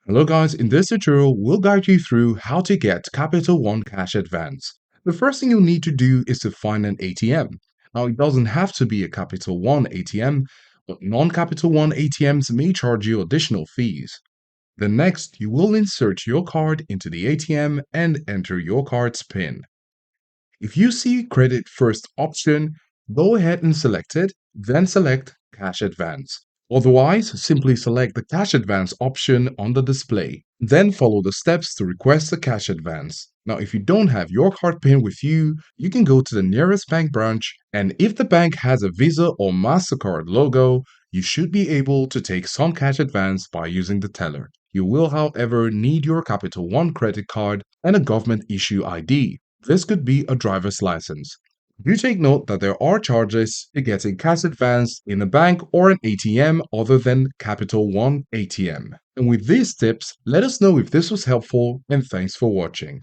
Hello guys, in this tutorial we'll guide you through how to get Capital One cash advance. The first thing you'll need to do is to find an ATM. Now it doesn't have to be a Capital One ATM, but non-Capital One ATMs may charge you additional fees. Then next, you will insert your card into the ATM and enter your card's PIN. If you see Credit First option, go ahead and select it, then select Cash Advance. Otherwise, simply select the Cash Advance option on the display. Then follow the steps to request a cash advance. Now, if you don't have your card PIN with you, you can go to the nearest bank branch, and if the bank has a Visa or MasterCard logo, you should be able to take some cash advance by using the teller. You will, however, need your Capital One credit card and a government issue ID. This could be a driver's license. Do take note that there are charges to getting cash advance in a bank or an ATM other than Capital One ATM. And with these tips, let us know if this was helpful and thanks for watching.